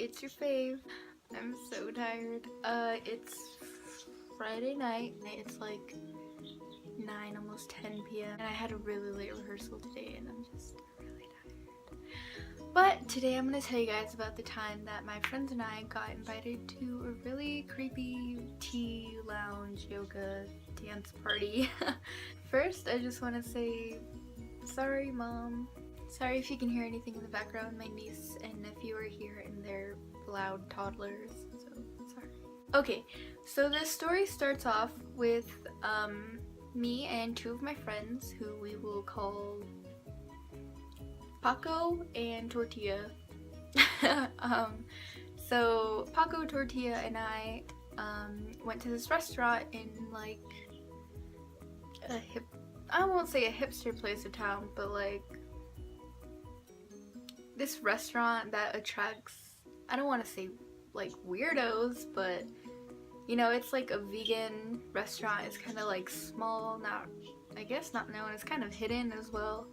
it's your fave. I'm so tired. It's Friday night. It's like 9, almost 10 p.m. and I had a really late rehearsal today and I'm just really tired. But today I'm gonna tell you guys about the time that my friends and I got invited to a really creepy tea lounge yoga dance party. First, I just want to say sorry, Mom. Sorry if you can hear anything in the background. My niece and nephew are here and they're loud toddlers, so sorry. Okay, so this story starts off with me and two of my friends who we will call Paco and Tortilla. So Paco, Tortilla, and I went to this restaurant in like I won't say a hipster place of town, but like this restaurant that attracts, I don't want to say like weirdos, but you know, it's like a vegan restaurant. It's kind of like small, I guess not known, it's kind of hidden as well.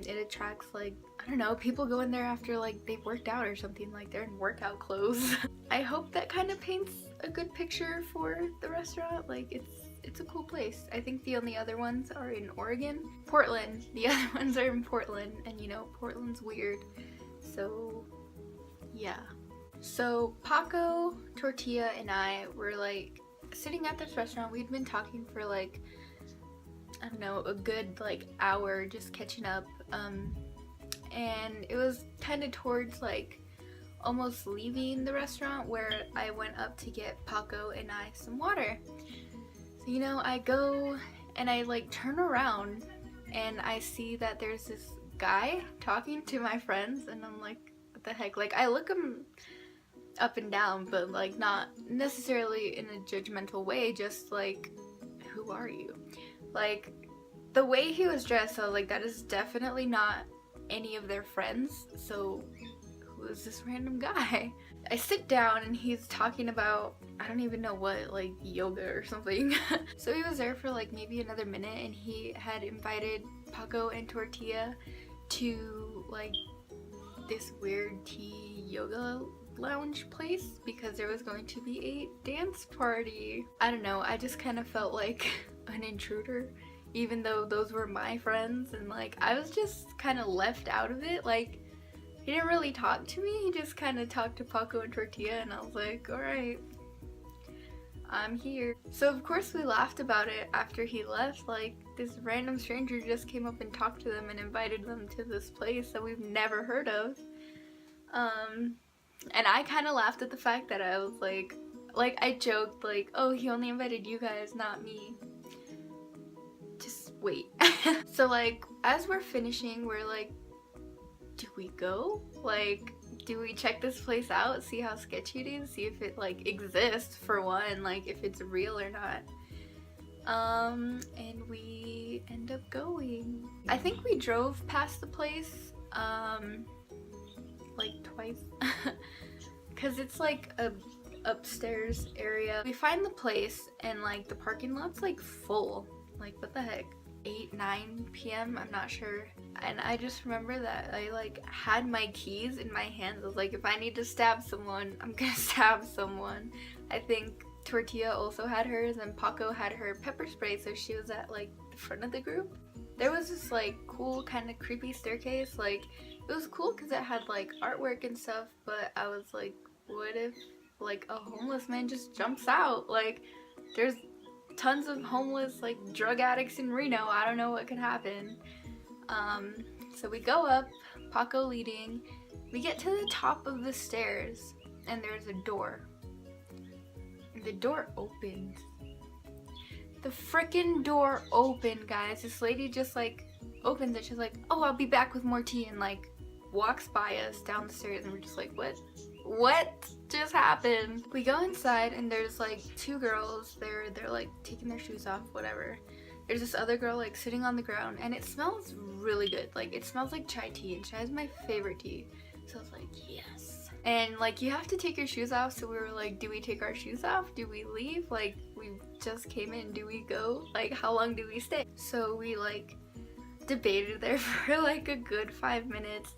It attracts like, I don't know, people go in there after like they've worked out or something, like they're in workout clothes. I hope that kind of paints a good picture for the restaurant. Like it's a cool place. I think the only other ones are in Oregon. Portland. The other ones are in Portland, and you know, Portland's weird. So yeah. So Paco, Tortilla, and I were like sitting at this restaurant. We'd been talking for like, I don't know, a good like hour, just catching up. And it was kind of towards like almost leaving the restaurant where I went up to get Paco and I some water. So, you know, I go and I like turn around and I see that there's this guy talking to my friends, and I'm like, what the heck? Like, I look him up and down, but like not necessarily in a judgmental way, just like, who are you? Like, the way he was dressed, I was like, that is definitely not any of their friends, so who is this random guy? I sit down and he's talking about, I don't even know what, like yoga or something. So he was there for like maybe another minute, and he had invited Paco and Tortilla to like this weird tea yoga lounge place because there was going to be a dance party. I don't know, I just kind of felt like an intruder, even though those were my friends, and like I was just kind of left out of it. Like, he didn't really talk to me, he just kind of talked to Paco and Tortilla, and I was like, alright, I'm here. So of course we laughed about it after he left. Like, this random stranger just came up and talked to them and invited them to this place that we've never heard of. And I kind of laughed at the fact that I was like I joked like, oh, he only invited you guys, not me. Just wait. So like, as we're finishing, we're like, do we go? Like, do we check this place out, see how sketchy it is, see if it like exists for one, like if it's real or not. And we end up going. I think we drove past the place like twice because it's like a upstairs area. We find the place and like the parking lot's like full. Like, what the heck? 8, 9 p.m. I'm not sure. And I just remember that I like had my keys in my hands. I was like, if I need to stab someone, I'm gonna stab someone. I think Tortilla also had hers, and Paco had her pepper spray, so she was at like the front of the group. There was this like cool kind of creepy staircase. Like, it was cool because it had like artwork and stuff, but I was like, what if like a homeless man just jumps out? Like, there's tons of homeless like drug addicts in Reno. I don't know what could happen. So we go up, Paco leading. We get to the top of the stairs and there's a door. And the door opens. The freaking door opened, guys. This lady just like opens it. She's like, oh, I'll be back with more tea, and like walks by us down the stairs, and we're just like, what just happened? We go inside and there's like two girls. They're like taking their shoes off, whatever. There's this other girl like sitting on the ground, and it smells really good. Like, it smells like chai tea, and chai is my favorite tea. So I was like, yes. And like, you have to take your shoes off, so we were like, do we take our shoes off? Do we leave? Like, we just came in, do we go? Like, how long do we stay? So we like debated there for like a good 5 minutes.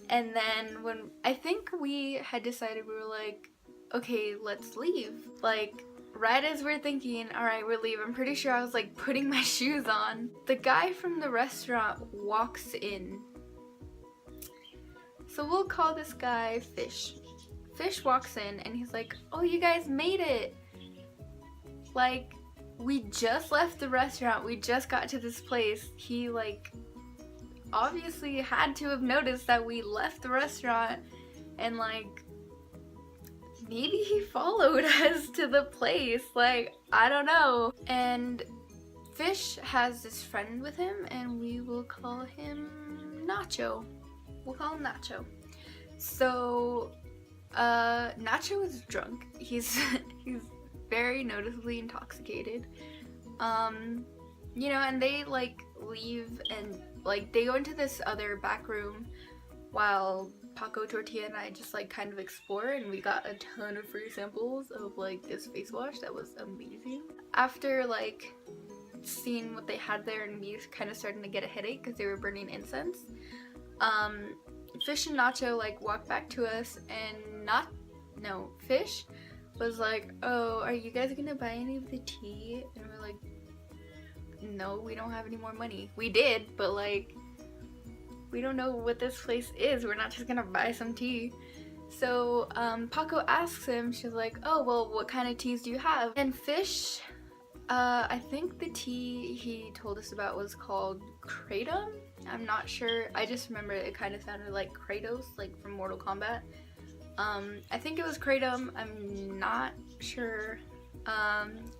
And then when I think we had decided, we were like, okay, let's leave. Like, right as we're thinking, all right, we're leaving, I'm pretty sure I was like putting my shoes on. The guy from the restaurant walks in. So we'll call this guy Fish. Fish walks in and he's like, oh, you guys made it. Like, we just left the restaurant. We just got to this place. He like obviously had to have noticed that we left the restaurant and like maybe he followed us to the place. Like, I don't know. And Fish has this friend with him and we will call him Nacho. We'll call him Nacho. So Nacho is drunk. He's very noticeably intoxicated. You know, and they like leave and like they go into this other back room while Paco, Tortilla, and I just like kind of explore, and we got a ton of free samples of like this face wash that was amazing. After like seeing what they had there and me kind of starting to get a headache because they were burning incense, Fish and Nacho like walked back to us, and Fish was like, oh, are you guys gonna buy any of the tea? And we're like, no, we don't have any more money. We did, but like we don't know what this place is. We're not just gonna buy some tea. So Paco asks him, she's like, oh, well, what kind of teas do you have? And Fish, I think the tea he told us about was called Kratom. I'm not sure. I just remember it kind of sounded like Kratos, like from Mortal Kombat. I think it was Kratom. I'm not sure.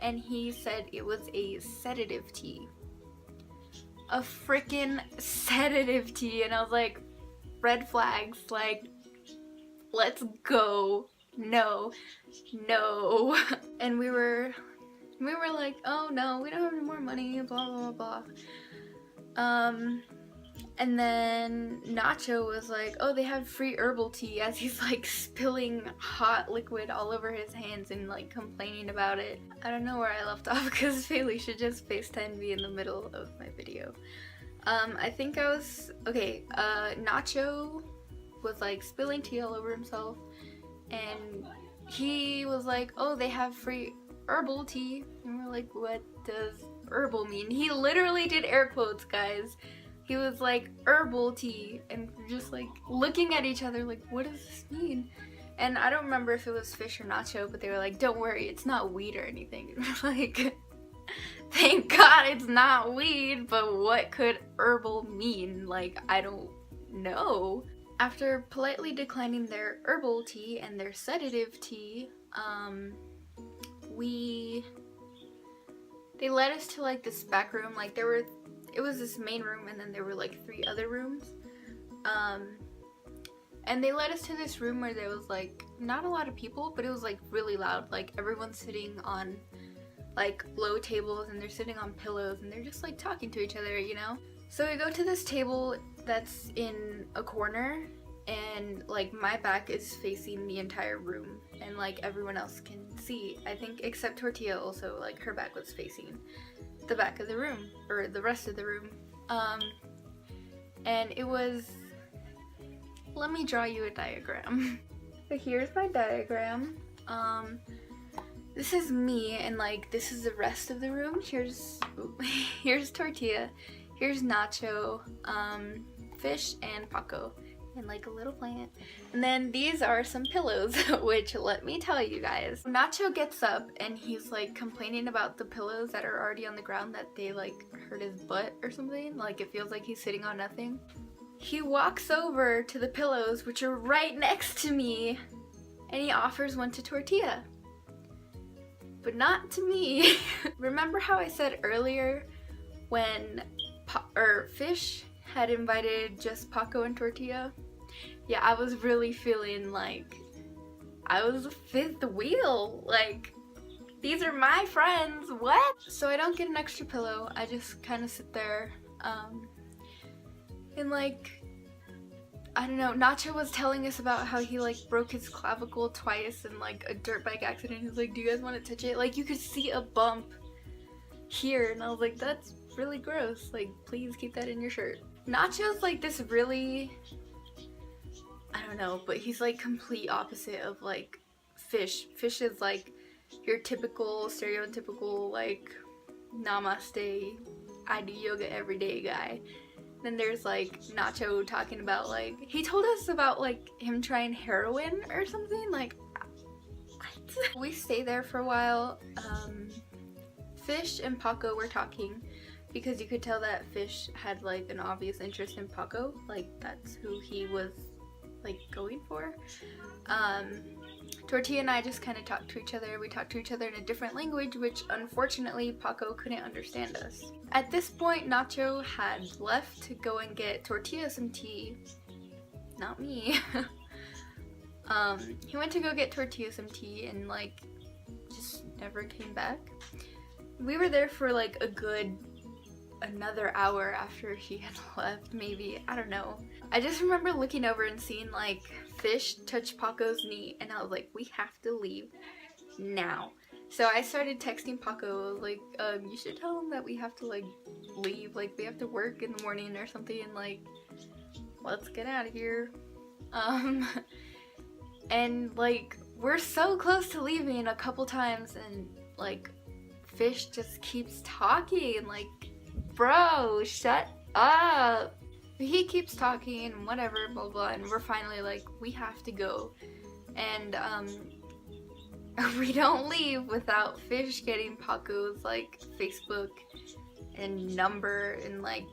And he said it was a sedative tea. A freaking sedative tea. And I was like, red flags. Like, let's go. No. And we were like, oh no, we don't have any more money, blah blah blah blah. And then Nacho was like, oh, they have free herbal tea, as he's like spilling hot liquid all over his hands and like complaining about it. I don't know where I left off because Bailey should just FaceTime me in the middle of my video. I think I was, okay, Nacho was like spilling tea all over himself, and he was like, oh, they have free herbal tea, and we're like, what does herbal mean? He literally did air quotes, guys. He was like, herbal tea, and we're just like looking at each other like, what does this mean? And I don't remember if it was Fish or Nacho, but they were like, don't worry, it's not weed or anything. And we're like, thank God it's not weed, but what could herbal mean? Like, I don't know. After politely declining their herbal tea and their sedative tea, they led us to like this back room. Like it was this main room, and then there were like 3 other rooms. And they led us to this room where there was like not a lot of people, but it was like really loud. Like everyone's sitting on like low tables, and they're sitting on pillows, and they're just like talking to each other, you know? So we go to this table that's in a corner, and like my back is facing the entire room, and like everyone else can see, I think, except Tortilla also, like her back was facing the back of the room, or the rest of the room. And it was, let me draw you a diagram. So here's my diagram. This is me, and like this is the rest of the room. Here's Tortilla, here's Nacho, Fish, and Paco, and like a little plant. And then these are some pillows, which let me tell you guys. Nacho gets up and he's like complaining about the pillows that are already on the ground, that they like hurt his butt or something. Like it feels like he's sitting on nothing. He walks over to the pillows, which are right next to me, and he offers one to Tortilla. But not to me. Remember how I said earlier when Fish had invited just Paco and Tortilla? Yeah, I was really feeling like I was the 5th wheel. Like, these are my friends, what? So I don't get an extra pillow, I just kind of sit there, and like, I don't know, Nacho was telling us about how he like broke his clavicle twice in like a dirt bike accident. He's like, do you guys want to touch it? Like, you could see a bump here, and I was like, that's really gross, like please keep that in your shirt. Nacho's like this really I don't know, but he's like complete opposite of like Fish. Fish is like your typical, stereotypical like namaste, I do yoga every day guy. Then there's like Nacho talking about like, he told us about like him trying heroin or something, like what? We stay there for a while. Fish and Paco were talking because you could tell that Fish had like an obvious interest in Paco, like that's who he was like going for. Tortilla and I just kind of talked to each other. We talked to each other in a different language, which unfortunately Paco couldn't understand us. At this point, Nacho had left to go and get Tortilla some tea. Not me. He went to go get Tortilla some tea and like just never came back. We were there for like a good another hour after he had left, maybe, I don't know. I just remember looking over and seeing like Fish touch Paco's knee and I was like, we have to leave now. So I started texting Paco like, you should tell him that we have to like leave, like we have to work in the morning or something, and like let's get out of here. And like we're so close to leaving a couple times and like Fish just keeps talking, like, bro, shut up. He keeps talking and whatever, blah blah, and we're finally like, we have to go. And we don't leave without Fish getting Paco's like Facebook and number, and like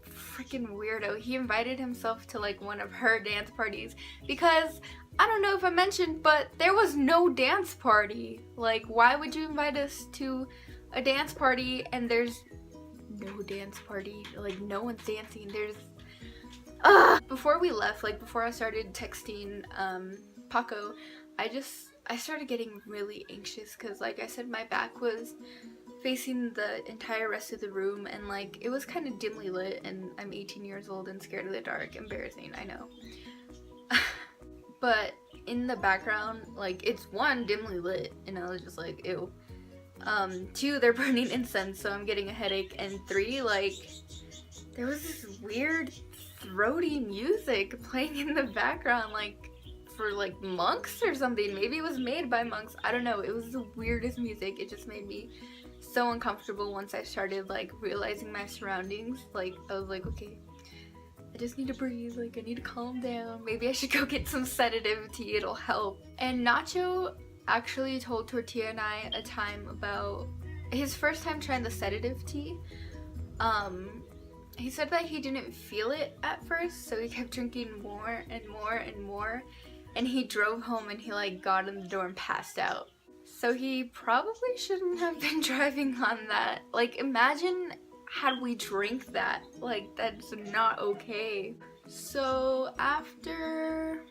freaking weirdo. He invited himself to like one of her dance parties because I don't know if I mentioned, but there was no dance party. Like, why would you invite us to a dance party and there's no dance party? Like, no one's dancing. There's before we left, like before I started texting Paco, I started getting really anxious because like I said, my back was facing the entire rest of the room and like it was kind of dimly lit, and I'm 18 years old and scared of the dark. Embarrassing, I know. But in the background, like, it's one, dimly lit, and I was just like, ew. Two, they're burning incense, so I'm getting a headache, and three, like, there was this weird throaty music playing in the background, like, for like monks or something. Maybe it was made by monks, I don't know. It was the weirdest music. It just made me so uncomfortable once I started like realizing my surroundings. Like, I was like, okay, I just need to breathe, like I need to calm down. Maybe I should go get some sedative tea, it'll help. And Nacho actually told Tortilla and I a time about his first time trying the sedative tea. He said that he didn't feel it at first, so he kept drinking more and more and more, and he drove home and he like got in the door and passed out. So he probably shouldn't have been driving on that. Like, imagine had we drank that. Like, that's not okay. So after,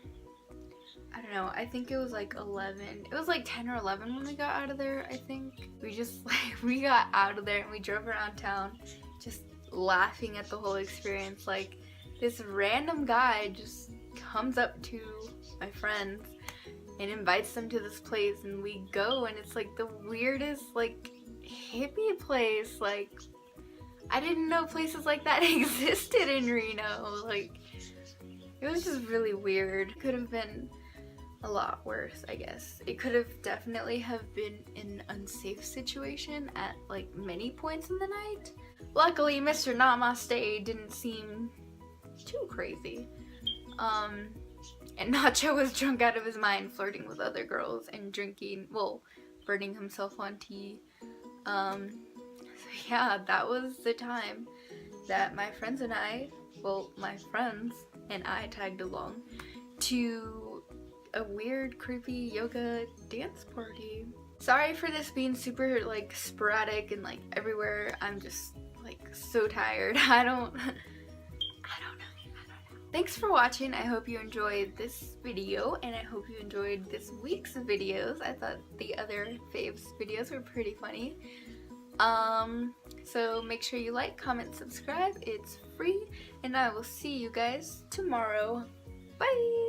I don't know, I think it was like 11. It was like 10 or 11 when we got out of there, I think. We just like, we got out of there and we drove around town just laughing at the whole experience. Like, this random guy just comes up to my friends and invites them to this place, and we go, and it's like the weirdest like hippie place. Like, I didn't know places like that existed in Reno. Like, it was just really weird. Could have been a lot worse, I guess. It could have definitely have been an unsafe situation at like many points in the night. Luckily, Mr. Namaste didn't seem too crazy. And Nacho was drunk out of his mind, flirting with other girls and drinking, well, burning himself on tea. So yeah, that was the time that my friends and I, well, my friends and I tagged along to a weird, creepy yoga dance party. Sorry for this being super, like, sporadic and, like, everywhere. I'm just, like, so tired. I don't know. Thanks for watching. I hope you enjoyed this video, and I hope you enjoyed this week's videos. I thought the other faves videos were pretty funny. So make sure you like, comment, subscribe. It's free, and I will see you guys tomorrow. Bye!